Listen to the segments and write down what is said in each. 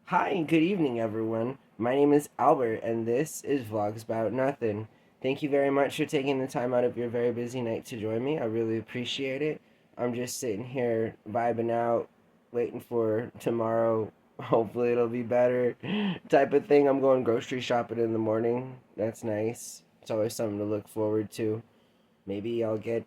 Hi, good evening, everyone. My name is Albert, and this is Vlogs About Nothing. Thank you very much for taking the time out of your very busy night to join me. I really appreciate it. I'm just sitting here vibing out, waiting for tomorrow. Hopefully, it'll be better. Type of thing. I'm going grocery shopping in the morning. That's nice. It's always something to look forward to. Maybe I'll get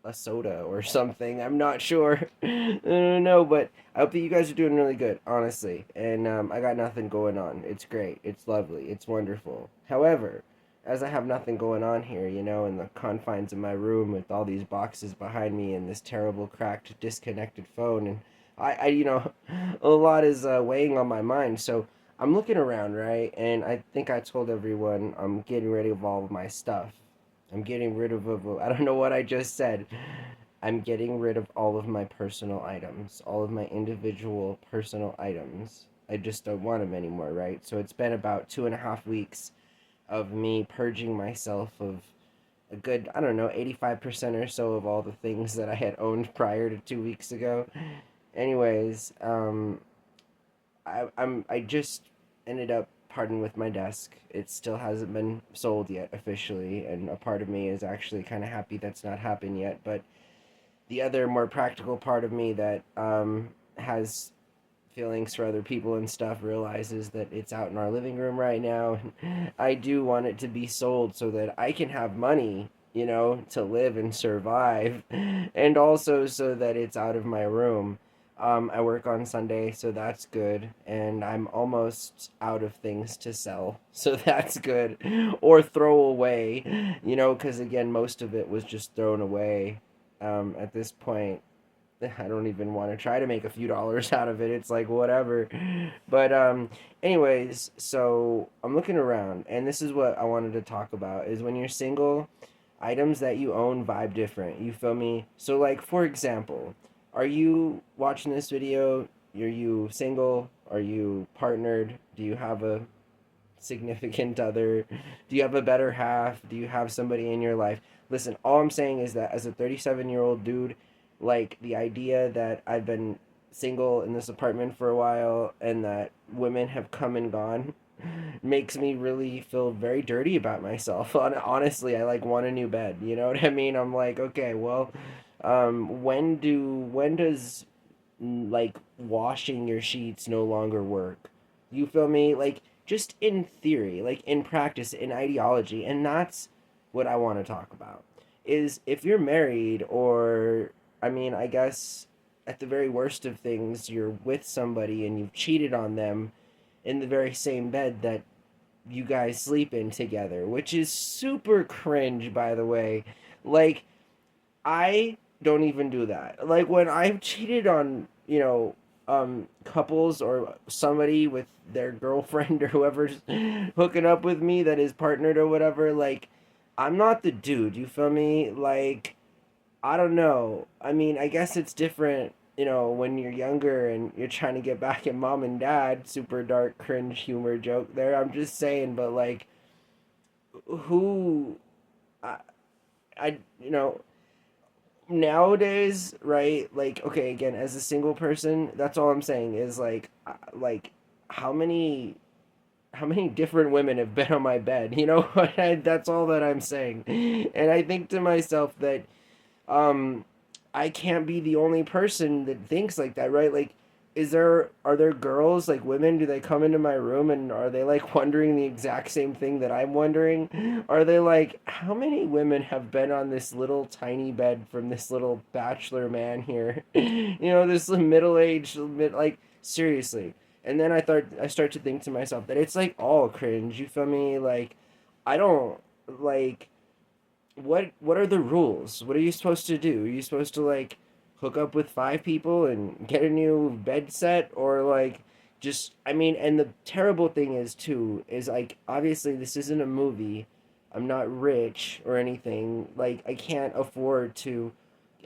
a soda or something. I'm not sure. I don't know, but I hope that you guys are doing really good, honestly. And I got nothing going on. It's great. It's lovely. It's wonderful. However, as I have nothing going on here, in the confines of my room with all these boxes behind me and this terrible, cracked, disconnected phone, and a lot is weighing on my mind. So I'm looking around, right? And I think I told everyone I'm getting rid of all of my stuff. I'm getting rid of, I don't know what I just said. I'm getting rid of all of my personal items, all of my individual personal items. I just don't want them anymore, right? So it's been about 2.5 weeks of me purging myself of a good, I don't know, 85% or so of all the things that I had owned prior to 2 weeks ago. Anyways, I just ended up parting with my desk. It still hasn't been sold yet officially, and a part of me is actually kind of happy that's not happened yet. But the other more practical part of me that has feelings for other people and stuff realizes that it's out in our living room right now. I do want it to be sold so that I can have money, to live and survive, and also so that it's out of my room. I work on Sunday, so that's good, and I'm almost out of things to sell, so that's good, or throw away, because again, most of it was just thrown away. At this point, I don't even want to try to make a few dollars out of it. It's like whatever. But anyways, so I'm looking around and this is what I wanted to talk about is when you're single, items that you own vibe different. You feel me? So like for example, are you watching this video? Are you single? Are you partnered? Do you have a significant other? Do you have a better half? Do you have somebody in your life? Listen, all I'm saying is that as a 37-year-old dude, like the idea that I've been single in this apartment for a while and that women have come and gone makes me really feel very dirty about myself. Honestly, I like want a new bed. You know what I mean? I'm like, okay, well, when does like washing your sheets no longer work? You feel me? Like just in theory, like in practice, in ideology, and that's what I want to talk about. Is if you're married or I mean, I guess at the very worst of things, you're with somebody and you've cheated on them in the very same bed that you guys sleep in together, which is super cringe, by the way. Like, I don't even do that. Like when I've cheated on, couples or somebody with their girlfriend or whoever's hooking up with me that is partnered or whatever, like I'm not the dude, you feel me? Like I don't know. I mean, I guess it's different, when you're younger and you're trying to get back at mom and dad. Super dark cringe humor joke there. I'm just saying, but like who I I nowadays, right? Like, okay, again, as a single person, that's all I'm saying is like how many how many different women have been on my bed, that's all that I'm saying. And I think to myself that um I can't be the only person that thinks like that, right? Like are there girls like women, do they come into my room and are they like wondering the exact same thing that I'm wondering? Are they like how many women have been on this little tiny bed from this little bachelor man here? This middle-aged like seriously. And then I start to think to myself that it's like all cringe, you feel me? Like I don't like what are the rules? What are you supposed to do? Are you supposed to like hook up with five people and get a new bed set or like just I mean, and the terrible thing is too is like obviously this isn't a movie. I'm not rich or anything. Like I can't afford to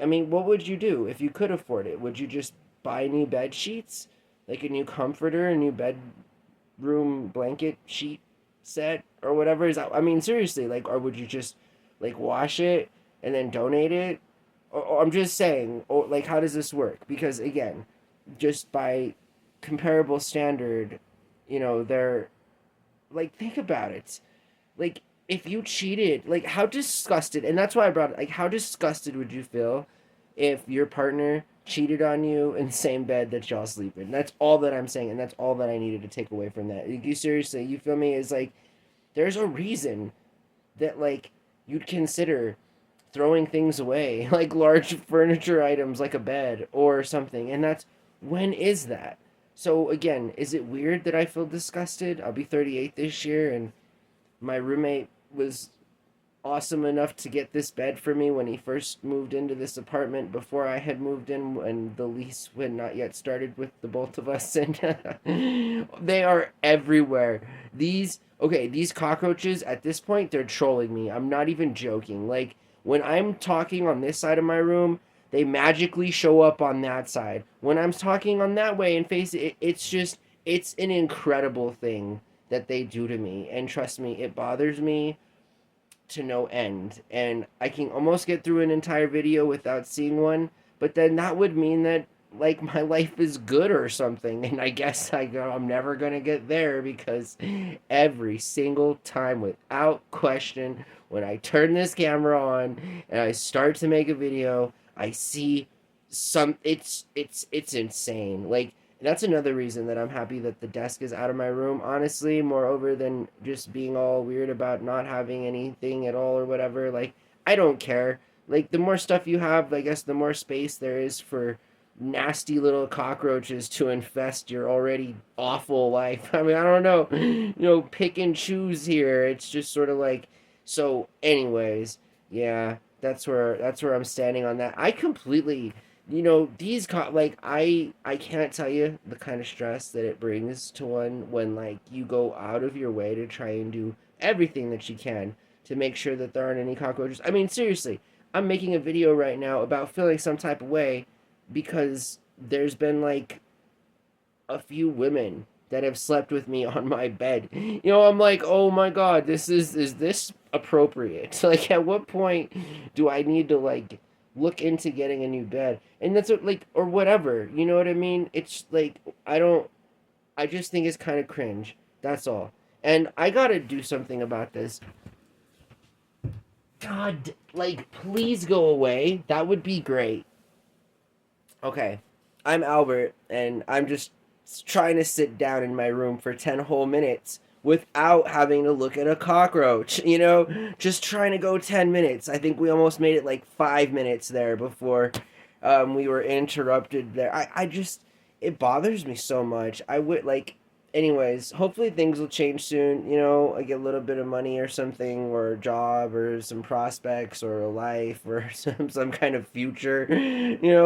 I mean, what would you do if you could afford it? Would you just buy new bed sheets? Like a new comforter, a new bedroom blanket sheet set or whatever is that I mean seriously, like or would you just like wash it and then donate it? Or I'm just saying, or like how does this work? Because again, just by comparable standard, they're like, think about it. Like, if you cheated, like, how disgusted, and that's why I brought it, like, how disgusted would you feel if your partner cheated on you in the same bed that y'all sleep in? That's all that I'm saying, and that's all that I needed to take away from that. Like, you seriously, you feel me? Is like, there's a reason that, like, you'd consider throwing things away, like large furniture items like a bed or something. And that's, when is that? So again, is it weird that I feel disgusted? I'll be 38 this year, and my roommate was awesome enough to get this bed for me when he first moved into this apartment before I had moved in, and the lease had not yet started with the both of us. And they are everywhere. These cockroaches at this point, they're trolling me. I'm not even joking. Like, when I'm talking on this side of my room, they magically show up on that side. When I'm talking on that way and face it, it's an incredible thing that they do to me. And trust me, it bothers me to no end. And I can almost get through an entire video without seeing one, but then that would mean that, like, my life is good or something. And I guess I'm never going to get there, because every single time, without question, when I turn this camera on and I start to make a video, I see it's insane. Like, that's another reason that I'm happy that the desk is out of my room, honestly, moreover than just being all weird about not having anything at all or whatever. Like, I don't care. Like, the more stuff you have, I guess the more space there is for nasty little cockroaches to infest your already awful life. I mean, I don't know, pick and choose here. It's just sort of like, so anyways, yeah, that's where I'm standing on that. I completely, like, I can't tell you the kind of stress that it brings to one when, like, you go out of your way to try and do everything that you can to make sure that there aren't any cockroaches. I mean, seriously, I'm making a video right now about feeling some type of way because there's been, like, a few women that have slept with me on my bed. I'm like, oh my god, is this appropriate? Like, at what point do I need to, like, look into getting a new bed? And that's what, like, or whatever, you know what I mean? It's like, I just think it's kind of cringe. That's all. And I gotta do something about this. God, like, please go away. That would be great. Okay, I'm Albert, and I'm just trying to sit down in my room for 10 whole minutes without having to look at a cockroach, Just trying to go 10 minutes. I think we almost made it like 5 minutes there before we were interrupted there. I just, it bothers me so much. I would, like, anyways, hopefully things will change soon. I get a little bit of money or something, or a job, or some prospects, or a life, or some kind of future,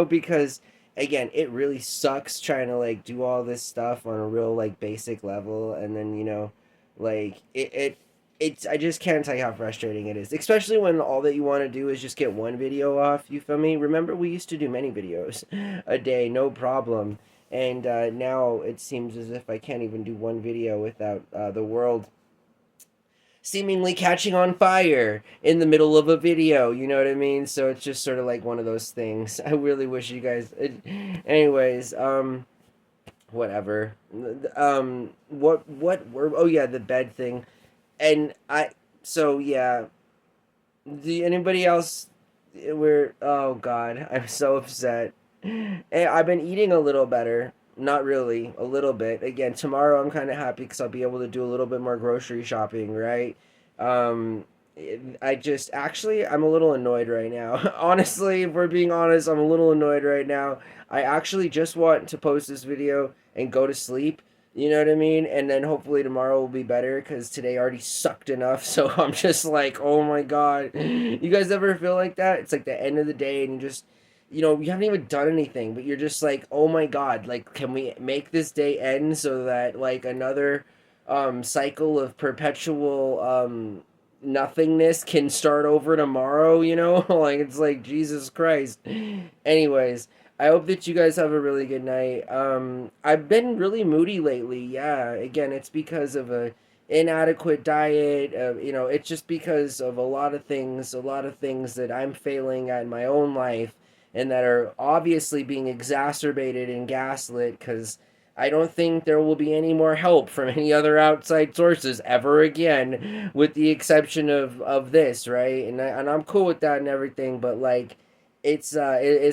because again, it really sucks trying to, like, do all this stuff on a real, like, basic level, and then, like, it's, I just can't tell you how frustrating it is, especially when all that you want to do is just get one video off. You feel me? Remember, we used to do many videos a day, no problem. And now it seems as if I can't even do one video without the world seemingly catching on fire in the middle of a video. You know what I mean? So it's just sort of like one of those things. I really wish you guys. Anyways, whatever. What were? Oh yeah, the bed thing, and I. So yeah. Do anybody else? We're. Oh God, I'm so upset. I've been eating a little better. Not really, a little bit. Again, tomorrow I'm kind of happy because I'll be able to do a little bit more grocery shopping, right? Um, I just, actually, I'm a little annoyed right now. Honestly, if we're being honest, I'm a little annoyed right now. I actually just want to post this video and go to sleep. You know what I mean? And then hopefully tomorrow will be better because today already sucked enough. So I'm just like, oh my God. You guys ever feel like that? It's like the end of the day and you just, you haven't even done anything, but you're just like, oh my God, like, can we make this day end so that, like, another cycle of perpetual nothingness can start over tomorrow, Like, it's like, Jesus Christ. Anyways, I hope that you guys have a really good night. I've been really moody lately. Yeah, again, it's because of a inadequate diet. It's just because of a lot of things that I'm failing at in my own life, and that are obviously being exacerbated and gaslit because I don't think there will be any more help from any other outside sources ever again, with the exception of this, right? And I'm cool with that and everything, but like, it's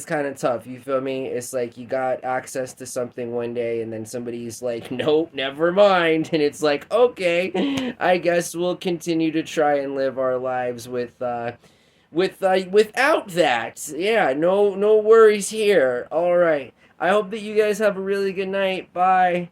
kind of tough. You feel me? It's like you got access to something one day, and then somebody's like, "Nope, never mind," and it's like, okay, I guess we'll continue to try and live our lives without that. Yeah, no worries here. All right. I hope that you guys have a really good night. Bye.